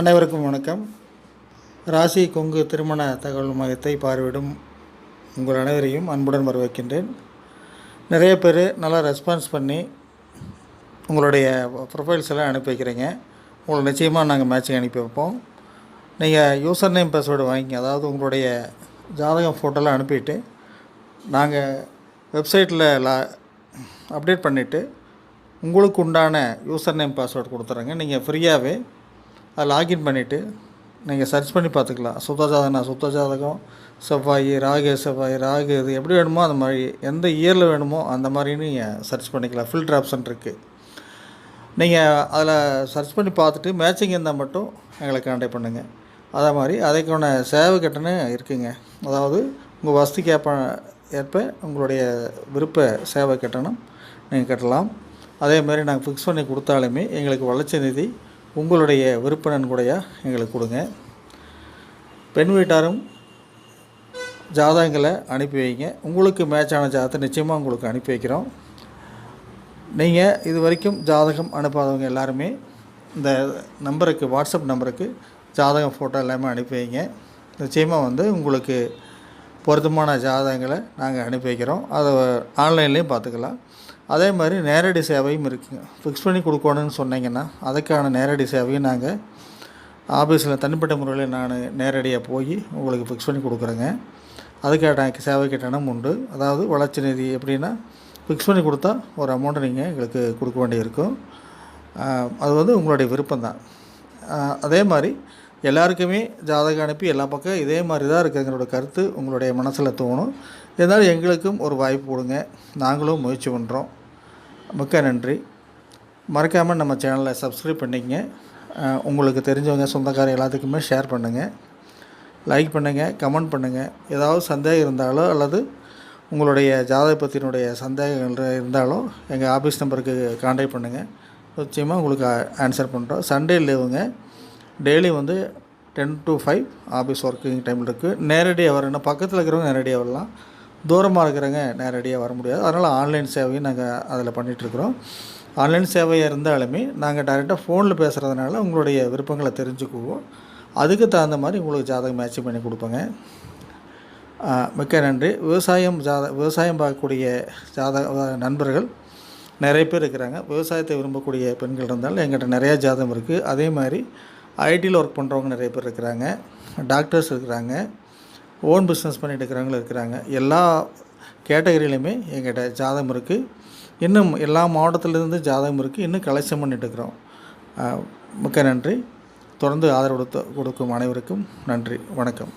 அனைவருக்கும் வணக்கம். ராசி கொங்கு திருமண தகவல் மையத்தை பார்வையிடும் உங்கள் அனைவரையும் அன்புடன் வரவேற்கின்றேன். நிறைய பேர் நல்லா ரெஸ்பான்ஸ் பண்ணி உங்களுடைய ப்ரொஃபைல்ஸ் எல்லாம் அனுப்பி வைக்கிறீங்க. உங்களுக்கு நிச்சயமாக நாங்கள் மேட்சிங் அனுப்பி வைப்போம். நீங்கள் யூசர் நேம் பாஸ்வேர்டு வாங்கிங்க, அதாவது உங்களுடைய ஜாதகம் ஃபோட்டோலாம் அனுப்பிட்டு நாங்கள் வெப்சைட்டில் அப்டேட் பண்ணிவிட்டு உங்களுக்கு உண்டான யூசர் நேம் பாஸ்வேர்டு கொடுத்துட்றேங்க. நீங்கள் ஃப்ரீயாகவே அதை லாகின் பண்ணிவிட்டு நீங்கள் சர்ச் பண்ணி பார்த்துக்கலாம். சுத்த ஜாதகம், செவ்வாய், ராகு இது எப்படி வேணுமோ அந்த மாதிரி, எந்த இயரில் வேணுமோ அந்த மாதிரின்னு நீங்கள் சர்ச் பண்ணிக்கலாம். ஃபில்டர் ஆப்ஷன் இருக்குது. நீங்கள் அதில் சர்ச் பண்ணி பார்த்துட்டு மேட்சிங் இருந்தால் மட்டும் எங்களை கான்டாக்ட் பண்ணுங்கள். அதே மாதிரி அதுக்கான சேவை கட்டணம் இருக்குங்க. அதாவது உங்கள் வசதிக்கு ஏற்ப உங்களுடைய விருப்ப சேவை கட்டணம் நீங்கள் கட்டலாம். அதேமாதிரி நாங்கள் ஃபிக்ஸ் பண்ணி கொடுத்தாலுமே எங்களுக்கு வளர்ச்சி நிதி உங்களுடைய விருப்ப நன்கொடையாக எங்களுக்கு கொடுங்க. பெண் வீட்டாரும் ஜாதகங்களை அனுப்பி வைங்க. உங்களுக்கு மேட்சான ஜாதகத்தை நிச்சயமாக உங்களுக்கு அனுப்பி வைக்கிறோம். நீங்கள் இது வரைக்கும் ஜாதகம் அனுப்பாதவங்க எல்லாருமே இந்த நம்பருக்கு, வாட்ஸ்அப் நம்பருக்கு ஜாதகம் ஃபோட்டோ எல்லாமே அனுப்பி வைங்க. நிச்சயமாக உங்களுக்கு பொருத்தமான ஜாதகங்களை நாங்கள் அனுப்பி வைக்கிறோம். அதை ஆன்லைன்லேயும் பார்த்துக்கலாம். அதே மாதிரி நேரடி சேவையும் இருக்குங்க. ஃபிக்ஸ் பண்ணி கொடுக்கணுன்னு சொன்னீங்கன்னா அதுக்கான நேரடி சேவையும் நாங்கள் ஆஃபீஸில் தனிப்பட்ட முறையில் நான் நேரடியாக போய் உங்களுக்கு ஃபிக்ஸ் பண்ணி கொடுக்குறேங்க. அதுக்கான சேவை கட்டணம் உண்டு. அதாவது வளர்ச்சி நிதி எப்படின்னா, ஃபிக்ஸ் பண்ணி கொடுத்தா ஒரு அமௌண்ட்டை நீங்கள் எங்களுக்கு கொடுக்க வேண்டியிருக்கும். அது உங்களுடைய விருப்பம்தான். அதே மாதிரி எல்லாருக்குமே ஜாதகம் அனுப்பி எல்லா பக்கம் இதே மாதிரி தான் இருக்குங்கிற கருத்து உங்களுடைய மனசில் தோணும். இருந்தாலும் எங்களுக்கும் ஒரு வாய்ப்பு கொடுங்க, நாங்களும் முயற்சி பண்ணுறோம். மிக்க நன்றி. மறக்காமல் நம்ம சேனலை சப்ஸ்கிரைப் பண்ணிக்கங்க. உங்களுக்கு தெரிஞ்சவங்க, சொந்தக்காரங்க எல்லாத்துக்குமே ஷேர் பண்ணுங்கள், லைக் பண்ணுங்கள், கமெண்ட் பண்ணுங்கள். ஏதாவது சந்தேகம் இருந்தாலோ அல்லது உங்களுடைய ஜாதக பற்றினுடைய சந்தேகங்கள் இருந்தாலோ எங்கள் ஆஃபீஸ் நம்பருக்கு கான்டாக்ட் பண்ணுங்கள். நிச்சயமாக உங்களுக்கு ஆன்சர் பண்ணுறோம். சண்டே லீவுங்க. Daily 10 to 5 office working time இருக்குது. நேரடியாக வரேன்னா பக்கத்தில் இருக்கிறவங்க நேரடியாக வரலாம், தூரமாக இருக்கிறவங்க நேரடியாக வர முடியாது. அதனால் ஆன்லைன் சேவையும் நாங்கள் அதில் பண்ணிகிட்ருக்குறோம். ஆன்லைன் சேவையாக இருந்தாலுமே நாங்கள் டைரெக்டாக ஃபோனில் பேசுகிறதுனால உங்களுடைய விருப்பங்களை தெரிஞ்சுக்குவோம். அதுக்கு தகுந்த மாதிரி உங்களுக்கு ஜாதகம் மேட்ச் பண்ணி கொடுப்போங்க. மிக்க நன்றி. விவசாயம் பார்க்கக்கூடிய நண்பர்கள் நிறைய பேர் இருக்கிறாங்க. விவசாயத்தை விரும்பக்கூடிய பெண்கள் இருந்தாலும் எங்கிட்ட நிறையா ஜாதகம் இருக்குது. அதே மாதிரி ஐடியில் ஒர்க் பண்ணுறவங்க நிறைய பேர் இருக்கிறாங்க, டாக்டர்ஸ் இருக்கிறாங்க, ஓன் பிஸ்னஸ் பண்ணிட்டு இருக்கிறவங்களும் இருக்கிறாங்க. எல்லா கேட்டகரியிலையுமே எங்கிட்ட ஜாதகம் இருக்குது. இன்னும் எல்லா மாவட்டத்திலேருந்து ஜாதகம் இருக்குது. இன்னும் கலெக்ஷன் பண்ணிட்டு இருக்கிறோம். மிக்க நன்றி. தொடர்ந்து ஆதரவு கொடுக்கும் அனைவருக்கும் நன்றி. வணக்கம்.